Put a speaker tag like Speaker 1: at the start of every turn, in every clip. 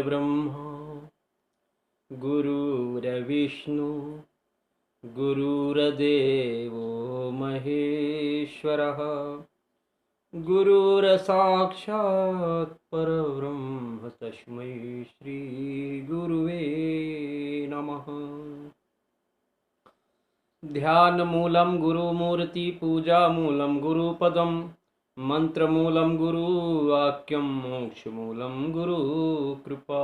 Speaker 1: गुरुर्ब्रह्मा गुरुर्विष्णु गुरुर्देवो महेश्वरः गुरुर्साक्षात् परब्रह्म तस्मै श्री गुरुवे नमः। ध्यानमूलं गुरुमूर्ति पूजामूलं गुरुपदं मंत्रमूलं गुरुवाक्यं मोक्षमूलं गुरुकृपा।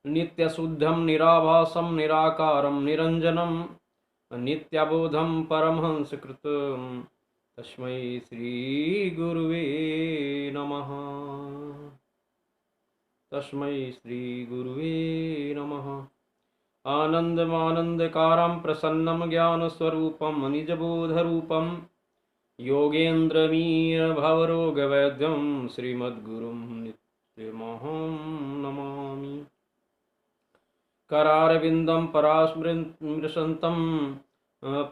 Speaker 1: नित्यशुद्धं निराभासं निराकारं निरञ्जनं नित्याबोधं परमहंसकृतं तस्मै श्रीगुरुवे नमः। तस्मै श्रीगुरुवे नमः। आनन्दमानन्दकारं प्रसन्नं ज्ञानस्वरूपं निजबोधरूपं योगेन्द्रमीरभवरोगवैद्यं श्रीमद्गुरुं नित्यमहं नमामि। करारविन्दं परास्मृशन्तं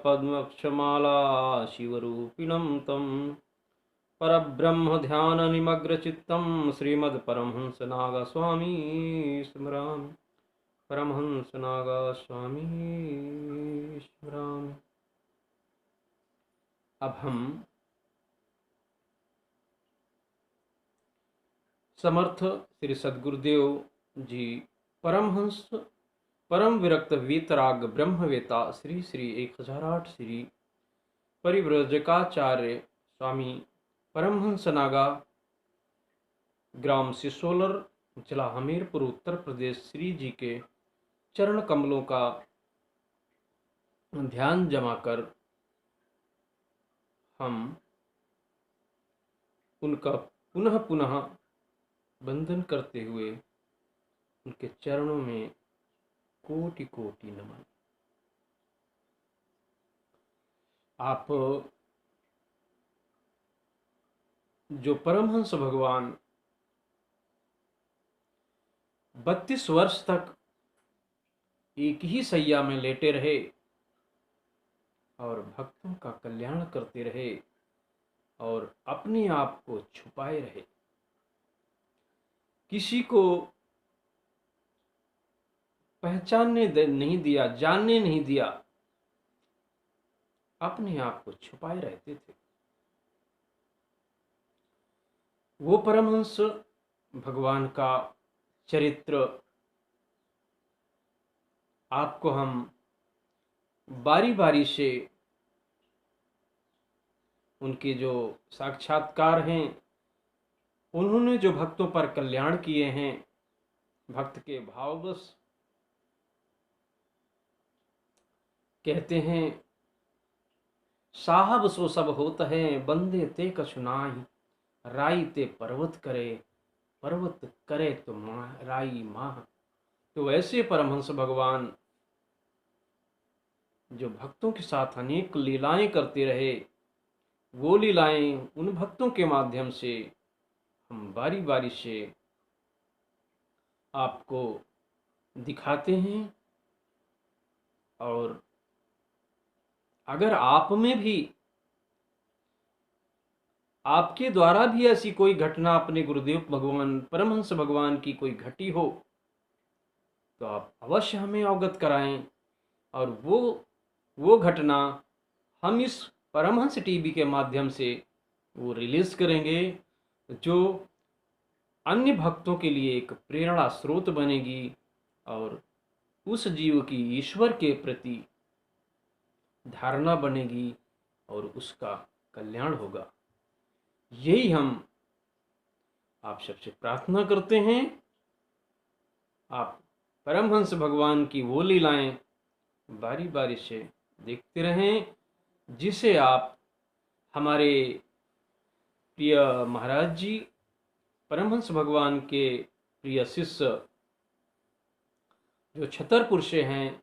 Speaker 1: पद्मक्षमाला शिवरूपिणं तं परब्रह्मध्याननिमग्नचित्तं श्रीमद्परमहंसनागस्वामी स्मरामि। परमहंसनागस्वामी स्मरामि। अब हम समर्थ श्री सद्गुरुदेव जी परमहंस परम विरक्त वीतराग ब्रह्मवेता श्री श्री 1008 श्री परिव्रजकाचार्य स्वामी परमहंसनागा ग्राम सिसोलर जिला हमीरपुर उत्तर प्रदेश श्री जी के चरण कमलों का ध्यान जमा कर हम उनका पुनः पुनः वंदन करते हुए उनके चरणों में कोटि कोटि नमन। आप जो परमहंस भगवान 32 वर्ष तक एक ही सैया में लेटे रहे और भक्तों का कल्याण करते रहे और अपने आप को छुपाए रहे, किसी को पहचानने नहीं दिया, जानने नहीं दिया, अपने आप को छुपाए रहते थे। वो परमहंस भगवान का चरित्र आपको हम बारी बारी से उनके जो साक्षात्कार हैं, उन्होंने जो भक्तों पर कल्याण किए हैं, भक्त के भाववश कहते हैं साहब सो सब होत है बंदे ते कछु नाही, राई ते पर्वत करे तो राई माह। तो ऐसे परमहंस भगवान जो भक्तों के साथ अनेक लीलाएं करते रहे, वो लीलाएं उन भक्तों के माध्यम से हम बारी बारी से आपको दिखाते हैं। और अगर आप में भी, आपके द्वारा भी ऐसी कोई घटना अपने गुरुदेव भगवान परमहंस भगवान की कोई घटी हो तो आप अवश्य हमें अवगत कराएं, और वो घटना हम इस परमहंस टीवी के माध्यम से वो रिलीज करेंगे, जो अन्य भक्तों के लिए एक प्रेरणा स्रोत बनेगी और उस जीव की ईश्वर के प्रति धारणा बनेगी और उसका कल्याण होगा। यही हम आप सबसे प्रार्थना करते हैं। आप परमहंस भगवान की वो लीलाएं बारी बारी से देखते रहें, जिसे आप हमारे प्रिय महाराज जी परमहंस भगवान के प्रिय शिष्य जो छतरपुर से हैं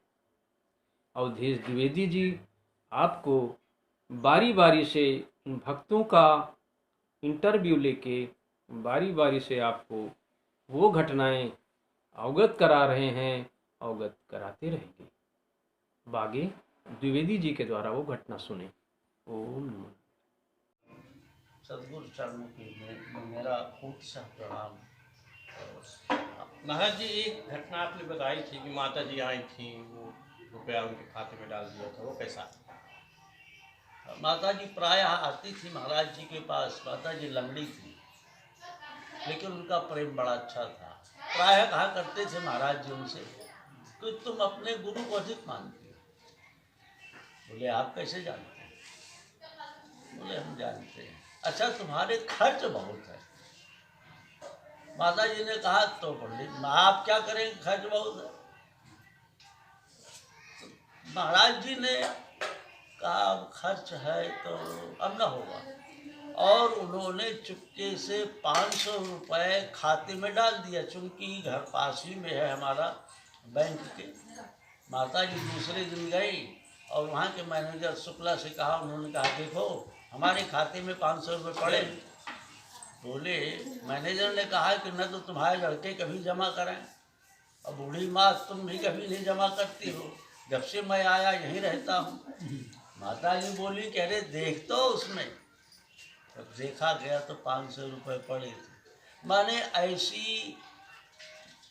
Speaker 1: अवधेश द्विवेदी जी, आपको बारी बारी से उन भक्तों का इंटरव्यू लेके बारी बारी से आपको वो घटनाएं अवगत करा रहे हैं, अवगत कराते रहेंगे। बागे द्विवेदी जी के द्वारा वो घटना सुने। ओम नमः।
Speaker 2: सदगुरु चरणों के में मेरा कोटि सा प्रणाम। महाराज जी, एक घटना आपने बताई थी कि माता जी आई थी, वो रुपया उनके खाते में डाल दिया था, वो कैसा?
Speaker 3: माता जी प्रायः आती थी महाराज जी के पास। माता जी लंगड़ी थी, लेकिन उनका प्रेम बड़ा अच्छा था। प्रायः कहा करते थे महाराज जी उनसे कि तुम अपने गुरु को अधिक मानते हो। बोले आप कैसे जानते हैं? बोले हम जानते हैं। अच्छा, तुम्हारे खर्च बहुत है। माता जी ने कहा तो पंडित आप क्या करेंगे, खर्च बहुत है। तो महाराज जी ने कहा अब खर्च है तो अब न होगा, और उन्होंने चुपके से 500 रुपये खाते में डाल दिया। चूंकि घर पास ही में है हमारा बैंक के। माता जी दूसरे दिन गई और वहाँ के मैनेजर शुक्ला से कहा, उन्होंने कहा देखो हमारे खाते में 500 रुपये पड़े। बोले, मैनेजर ने कहा कि न तो तुम्हारे लड़के कभी जमा कराएं, और बूढ़ी माँ तुम भी कभी नहीं जमा करती हो, जब से मैं आया यहीं रहता हूँ। माता जी बोली, कह रहे देख तो उसमें। जब देखा गया तो 500 रुपये पड़े थे। माने ऐसी,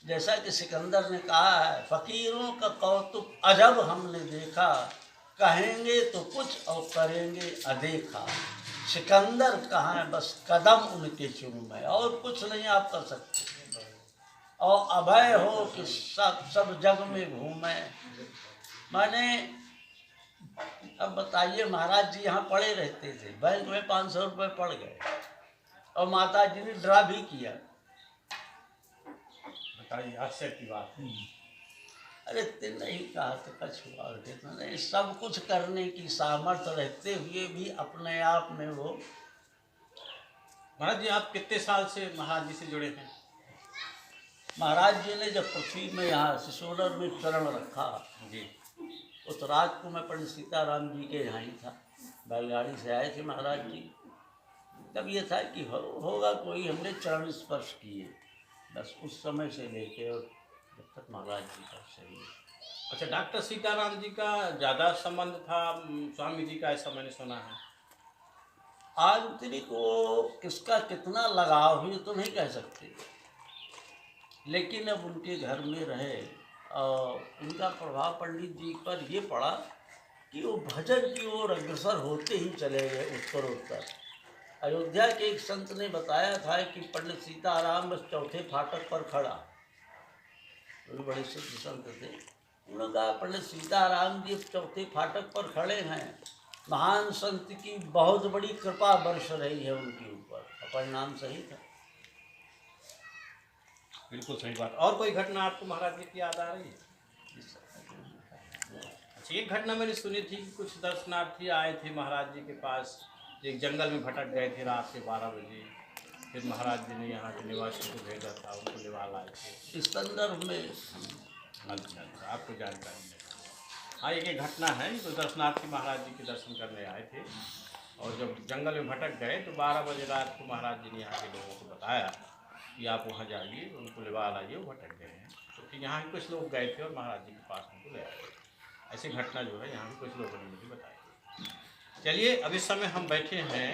Speaker 3: जैसा कि सिकंदर ने कहा है, फकीरों का कौतुक अजब हमने देखा, कहेंगे तो कुछ और करेंगे अदेखा। सिकंदर कहाँ है, बस कदम उनके चूमे, और कुछ नहीं आप कर सकते। और अभय हो कि सब जग में घूमे। माने अब बताइए, महाराज जी यहाँ पड़े रहते थे, बैंक में 500 रुपये पड़ गए, और माता जी ने ड्रा भी किया।
Speaker 2: बताइए, आश्चर्य की बात है।
Speaker 3: अरे तेन नहीं कहा तो कुछ हुआ, तो नहीं, सब कुछ करने की सामर्थ्य रहते हुए भी अपने आप में वो।
Speaker 2: महाराज जी, आप कितने साल से महाराज जी से जुड़े हैं?
Speaker 3: महाराज जी ने जब पृथ्वी में यहाँ सिसोदर में चरण रखा
Speaker 2: जी,
Speaker 3: उस रात को मैं पंडित सीताराम जी के यहाँ ही था। बैलगाड़ी से आए थे महाराज जी। तब ये था कि होगा कोई, हमने चरण स्पर्श किए, बस उस समय से लेके और जब तक महाराज जी का शरीर।
Speaker 2: अच्छा, डॉक्टर सीताराम जी का ज़्यादा संबंध था स्वामी जी का, ऐसा मैंने सुना है।
Speaker 3: आंतरिक वो किसका कितना लगाव हुई तो नहीं कह सकते, लेकिन अब उनके घर में रहे और उनका प्रभाव पंडित जी पर ये पड़ा कि वो भजन की ओर अग्रसर होते ही चले गए उत्तर। अयोध्या के एक संत ने बताया था कि पंडित सीताराम बस चौथे फाटक पर खड़ा, वो बड़े सिद्ध संत थे। उन्होंने कहा पंडित सीताराम जी चौथे फाटक पर खड़े हैं, महान संत की बहुत बड़ी कृपा बरस रही है उनके ऊपर। परिणाम सही था।
Speaker 2: बिल्कुल सही बात। और कोई घटना आपको महाराज जी की याद आ रही है? अच्छा, एक घटना मैंने सुनी थी कि कुछ दर्शनार्थी आए थे महाराज जी के पास, एक जंगल में भटक गए थे रात के 12 बजे, फिर महाराज जी ने यहाँ के निवासियों को भेजा था, उनको लेवा लाए थे।
Speaker 3: इस संदर्भ में
Speaker 2: अच्छा, आपको जानकारी है। हाँ, एक घटना है, तो दर्शनार्थी महाराज जी के दर्शन करने आए थे, और जब जंगल में भटक गए तो 12 बजे रात को महाराज जी ने यहाँ के लोगों को बताया कि आप वहाँ जाइए, उनको लेवा लाइए, वो भटक गए हैं। तो फिर यहाँ के कुछ लोग गए थे और महाराज जी के पास उनको ले आए। ऐसी घटना जो है यहाँ के कुछ लोगों ने मुझे बताई। चलिए, अब इस समय हम बैठे हैं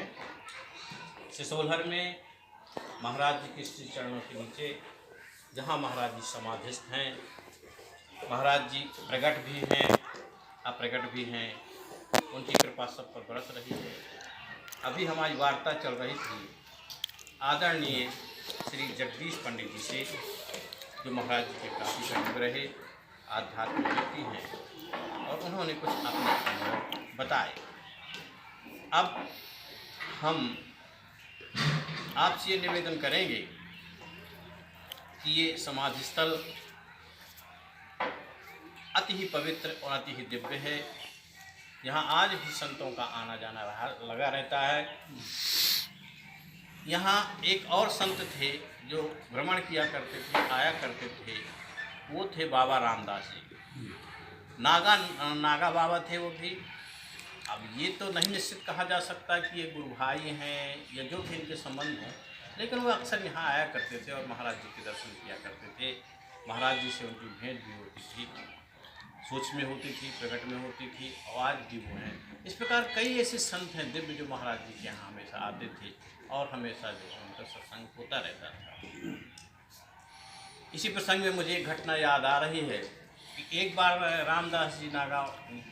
Speaker 2: सिसोलहर में महाराज जी के श्री चरणों के नीचे, जहाँ महाराज जी समाधिस्थ हैं। महाराज जी प्रकट भी हैं, अप्रकट भी हैं, उनकी कृपा सब पर बरस रही है। अभी हमारी वार्ता चल रही थी आदरणीय श्री जगदीश पंडित जी से, जो महाराज जी के काफ़ी समीप रहे, आध्यात्मिक व्यक्ति हैं, और उन्होंने कुछ अपने अनुभव बताए। अब हम आपसे ये निवेदन करेंगे कि ये समाधि स्थल अति ही पवित्र और अति ही दिव्य है। यहाँ आज भी संतों का आना जाना लगा रहता है। यहाँ एक और संत थे जो भ्रमण किया करते थे, आया करते थे, वो थे बाबा रामदास जी। नागा बाबा थे वो भी। अब ये तो नहीं निश्चित कहा जा सकता कि ये गुरु भाई हैं या जो भी इनके संबंध हों, लेकिन वो अक्सर यहाँ आया करते थे और महाराज जी के दर्शन किया करते थे। महाराज जी से उनकी भेंट भी होती थी, सोच में होती थी, प्रकट में होती थी, और आज भी वो हैं। इस प्रकार कई ऐसे संत हैं दिव्य जो महाराज जी के यहाँ हमेशा आते थे और हमेशा जो है उनका सत्संग होता रहता था। इसी प्रसंग में मुझे एक घटना याद आ रही है कि एक बार रामदास जी नागांव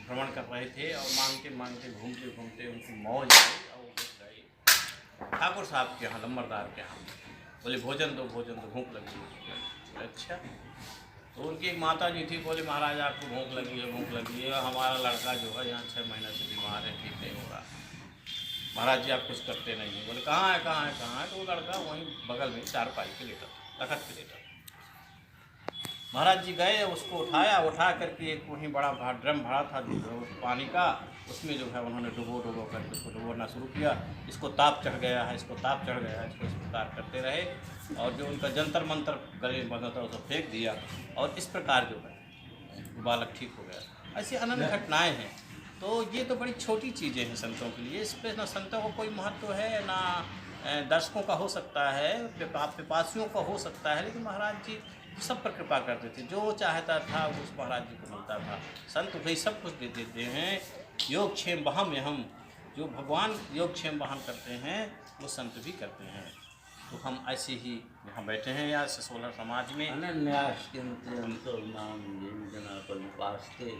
Speaker 2: भ्रमण कर रहे थे और मांगते मांगते घूमते घूमते उनकी मौज आई और वो घुस गए ठाकुर साहब के यहाँ, लम्बरदार के यहाँ। बोले भोजन दो, भूख लगी है। अच्छा, तो उनकी एक माता जी थी, बोले महाराज आपको भूख लगी है, हमारा लड़का जो है यहाँ 6 महीने से बीमार है, ठीक नहीं हो रहा। महाराज जी आप कुछ करते नहीं हैं। बोले कहाँ है? तो वो लड़का वहीं बगल में चारपाई पे लेटा, तखत पे लेटा। महाराज जी गए, उसको उठा करके एक वहीं बड़ा ड्रम भरा था पानी का, उसमें जो है उन्होंने डुबो करके उसको डुबोना शुरू किया। इसको ताप चढ़ गया है, इसको इस प्रकार करते रहे और जो उनका जंतर मंतर गले में बंधा था उसको फेंक दिया और इस प्रकार जो है बालक ठीक हो गया। ऐसी अनंत घटनाएँ हैं। तो ये तो बड़ी छोटी चीज़ें हैं संतों के लिए, इस पर ना संतों को कोई महत्व है ना दर्शकों का हो सकता है, पिपासियों का हो सकता है, लेकिन महाराज जी सब पर कृपा करते थे। जो चाहता था वो उस महाराज जी को मिलता था। संत भाई सब कुछ दे देते हैं। योगक्षेम वहम हम, जो भगवान योगक्षेम वहन करते हैं वो संत भी करते हैं। तो हम ऐसे ही यहाँ बैठे हैं यार ससोलर समाज में।
Speaker 3: अनन्याश्चिन्त्यन्तो मां ये जना परिपास्ते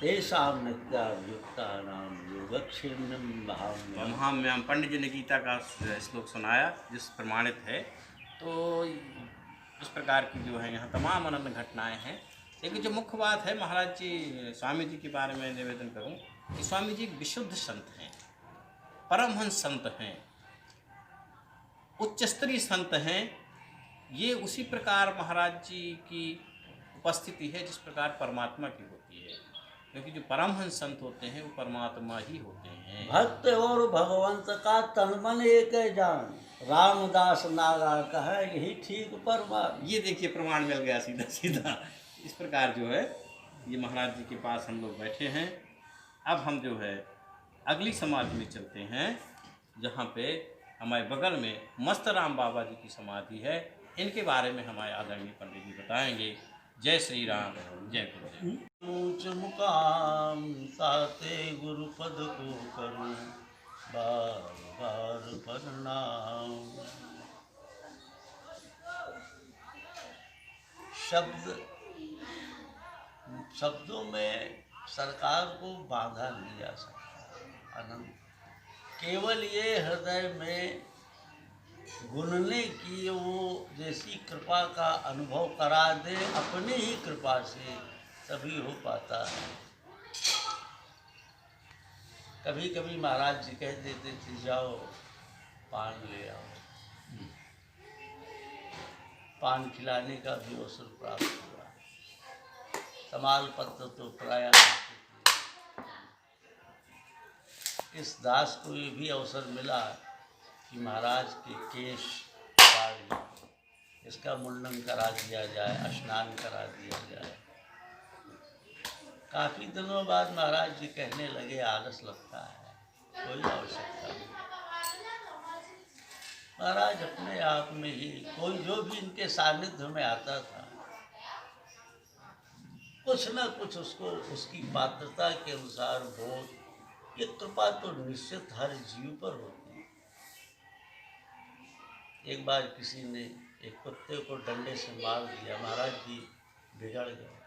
Speaker 3: तेषां नित्याभियुक्तानां योगक्षेमं वहाम्यहम्।
Speaker 2: वहाम्यहम् पंडित जी ने गीता का श्लोक सुनाया जिस प्रमाणित है। तो इस प्रकार की जो है यहाँ तमाम अनंत घटनाएं हैं। लेकिन जो मुख्य बात है, महाराज जी स्वामी जी के बारे में निवेदन करूं कि स्वामी जी विशुद्ध संत हैं, परमहंस संत हैं, उच्च स्तरीय संत हैं। ये उसी प्रकार महाराज जी की उपस्थिति है जिस प्रकार परमात्मा की होती है, क्योंकि जो परमहंस संत होते हैं वो परमात्मा ही होते हैं।
Speaker 3: भक्त और भगवंत का तन मन एक जान, रामदास नागा कहा यही ठीक परमात्मा।
Speaker 2: ये देखिए प्रमाण मिल गया सीधा सीधा। इस प्रकार जो है ये महाराज जी के पास हम लोग बैठे हैं। अब हम जो है अगली समाधि में चलते हैं, जहाँ पे हमारे बगल में मस्त राम बाबा जी की समाधि है। इनके बारे में हमारे आदरणीय पंडित जी बताएंगे। जय श्री राम, जय गुरुदेव।
Speaker 3: ऊंच मुकाम ताते गुरुपद को करूं बार बार प्रणाम। शब्दों में सरकार को बांधा नहीं जा सकता। आनंद केवल ये हृदय में गुनने की वो जैसी कृपा का अनुभव करा दे अपनी ही कृपा से, तभी हो पाता है। कभी कभी महाराज जी कह देते थे जाओ पान ले आओ, पान खिलाने का भी अवसर प्राप्त हुआ। तमाल पत्र तो प्राय इस दास को ये भी अवसर मिला कि महाराज के केश काट, इसका मुंडन करा दिया जाए, स्नान करा दिया जाए। काफ़ी दिनों बाद महाराज जी कहने लगे आलस लगता है, कोई आवश्यकता नहीं। महाराज अपने आप में ही कोई जो भी इनके सानिध्य में आता था कुछ न कुछ उसको उसकी पात्रता के अनुसार बोध, ये कृपा तो निश्चित हर जीव पर होती है। एक बार किसी ने एक कुत्ते को डंडे से मार दिया, महाराज जी बिगड़ गए।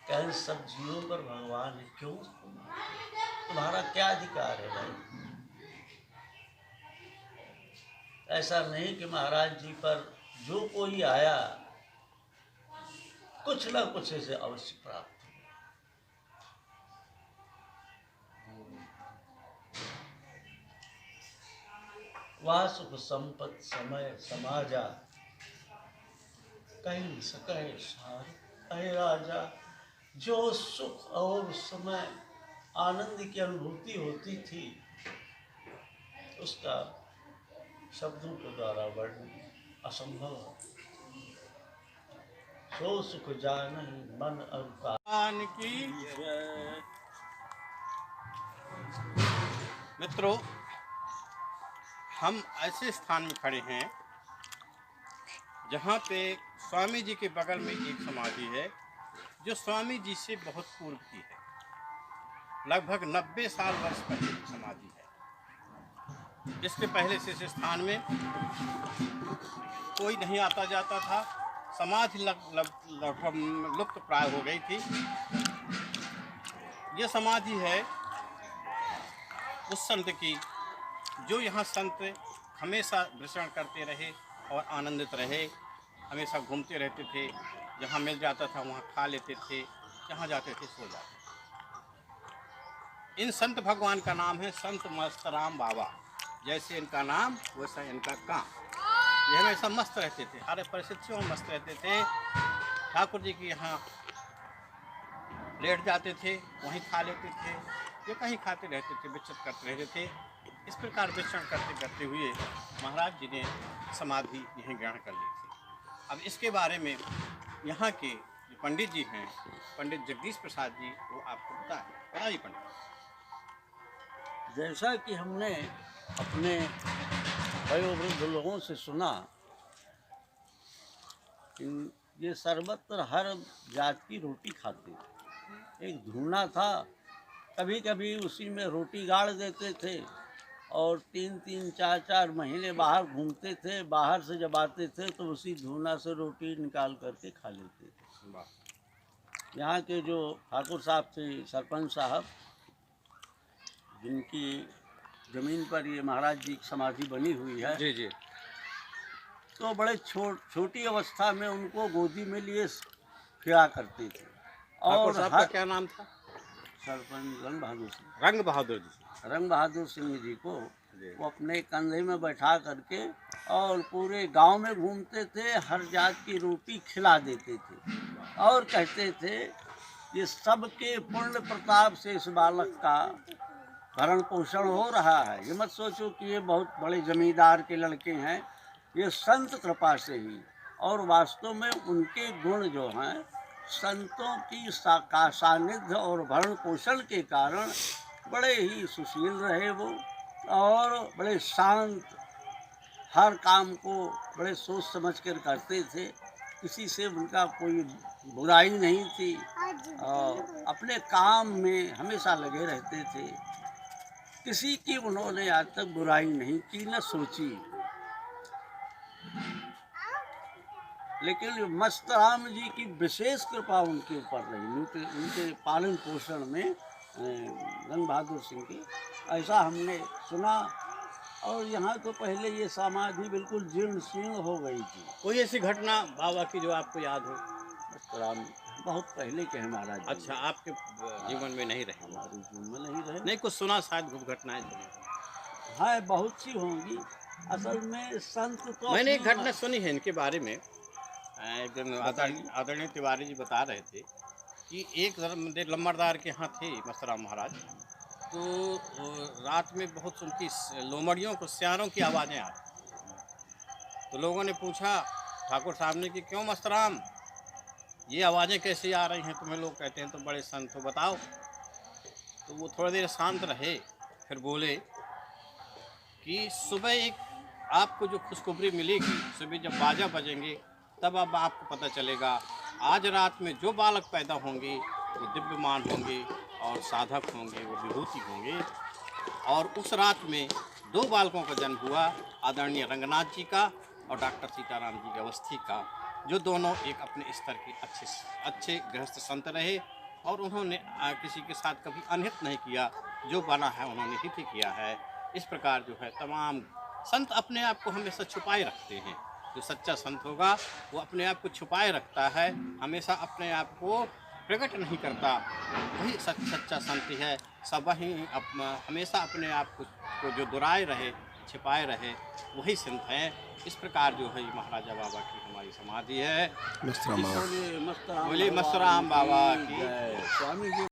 Speaker 3: कहें सब जीवों पर भगवान है, क्यों उसको मारते? तुम्हारा क्या अधिकार है भाई? ऐसा नहीं कि महाराज जी पर जो कोई आया कुछ ना कुछ ऐसे अवश्य प्राप्त हो। वह सुख संपत्ति समय समाजा, कहीं सके सार अहे राजा। जो सुख और समय आनंद की अनुभूति होती थी उसका शब्दों के द्वारा वर्णन असंभव है। सो सुख जानहि मन अरुका
Speaker 2: की मित्रों, हम ऐसे स्थान में खड़े हैं जहाँ पे स्वामी जी के बगल में एक समाधि है जो स्वामी जी से बहुत पूर्व की है। लगभग 90 साल वर्ष पहले की समाधि है। इसके पहले से इस स्थान में कोई नहीं आता जाता था। समाधि लगभग लुप्त प्राय हो गई थी। ये समाधि है उस संत की जो यहाँ संत हमेशा विचरण करते रहे और आनंदित रहे, हमेशा घूमते रहते थे, जहाँ मिल जाता था वहाँ खा लेते थे, जहाँ जाते थे सो जाते। इन संत भगवान का नाम है संत मस्तराम बाबा। जैसे इनका नाम वैसा इनका काम। ये हमेशा मस्त रहते थे, हर परिस्थितियों में मस्त रहते थे। ठाकुर जी के यहाँ लेट जाते थे, वहीं खा लेते थे, जो कहीं खाते रहते थे, विचरण करते रहते थे। इस प्रकार विचरण करते करते हुए महाराज जी ने समाधि यहीं ग्रहण कर ली थी। अब इसके बारे में यहाँ के जो पंडित जी हैं, पंडित जगदीश प्रसाद जी, वो आपको बताइए पंडित।
Speaker 3: जैसा कि हमने अपने वयोवृद्ध लोगों से सुना कि ये सर्वत्र हर जात की रोटी खाते थे। एक धूना था, कभी कभी उसी में रोटी गाड़ देते थे और 3-3, 4-4 महीने बाहर घूमते थे। बाहर से जब आते थे तो उसी धूना से रोटी निकाल करके खा लेते थे। यहाँ के जो ठाकुर साहब थे, सरपंच साहब, जिनकी ज़मीन पर ये महाराज जी की समाधि बनी हुई है,
Speaker 2: जी जी,
Speaker 3: तो बड़े छोटी अवस्था में उनको गोदी में लिए फिरा करते थे। और
Speaker 2: साहब का क्या नाम था?
Speaker 3: सरपंच रंग बहादुर सिंह।
Speaker 2: रंग बहादुर जी।
Speaker 3: रंग बहादुर सिंह जी को वो अपने कंधे में बैठा करके और पूरे गांव में घूमते थे, हर जात की रोटी खिला देते थे और कहते थे ये सबके पुण्य प्रताप से इस बालक का भरण पोषण हो रहा है। ये मत सोचो कि ये बहुत बड़े जमींदार के लड़के हैं, ये संत कृपा से ही। और वास्तव में उनके गुण जो हैं, संतों की सानिध्य और भरण पोषण के कारण बड़े ही सुशील रहे वो, और बड़े शांत, हर काम को बड़े सोच समझ कर करते थे। किसी से उनका कोई बुराई नहीं थी और अपने काम में हमेशा लगे रहते थे। किसी की उन्होंने आज तक बुराई नहीं की, न सोची। लेकिन मस्तराम जी की विशेष कृपा उनके ऊपर रही, उनके पालन पोषण में रंग बहादुर सिंह की, ऐसा हमने सुना। और यहाँ तो पहले ये समाधि बिल्कुल जीर्ण शीर्ण हो गई थी।
Speaker 2: कोई ऐसी घटना बाबा की जो आपको याद हो?
Speaker 3: मस्तराम बहुत पहले के हैं महाराज।
Speaker 2: अच्छा, आपके जीवन में नहीं रहे?
Speaker 3: हमारे जीवन में नहीं रहे।
Speaker 2: नहीं, कुछ सुना शायद खूब घटनाएं सुनी।
Speaker 3: हाँ, बहुत सी होंगी। असल में संत तो
Speaker 2: मैंने एक घटना सुनी है इनके बारे में। एक दिन आदरणीय तिवारी जी बता रहे थे कि एक लम्बरदार के यहाँ थे मस्तराम महाराज, तो रात में बहुत उनकी लोमड़ियों को, सियारों की आवाज़ें आ रही। तो लोगों ने पूछा ठाकुर साहब ने कि क्यों मस्तराम, ये आवाज़ें कैसे आ रही हैं तुम्हें? लोग कहते हैं तो बड़े संत हो, बताओ। तो वो थोड़ी देर शांत रहे, फिर बोले कि सुबह एक आपको जो खुशखबरी मिलेगी, सुबह जब बाजा बजेंगे तब अब आपको पता चलेगा। आज रात में जो बालक पैदा होंगे वो दिव्यमान होंगे और साधक होंगे, वो विभूति होंगे। और उस रात में 2 बालकों का जन्म हुआ, आदरणीय रंगनाथ जी का और डॉक्टर सीताराम जी के अवस्थी का, जो दोनों एक अपने स्तर के अच्छे गृहस्थ संत रहे और उन्होंने किसी के साथ कभी अनहित नहीं किया। जो बना है उन्होंने हित ही किया है। इस प्रकार जो है तमाम संत अपने आप को हमेशा छुपाए रखते हैं। जो सच्चा संत होगा वो अपने आप को छुपाए रखता है, हमेशा अपने आप को प्रकट नहीं करता, वही सच्चा संत है। सब ही हमेशा अपने आप को जो दुराए रहे, छिपाए रहे, वही संत है। इस प्रकार जो है महाराजा बाबा की हमारी समाधि है।
Speaker 3: बोले
Speaker 2: मस्तराम बाबा की।
Speaker 3: स्वामी जी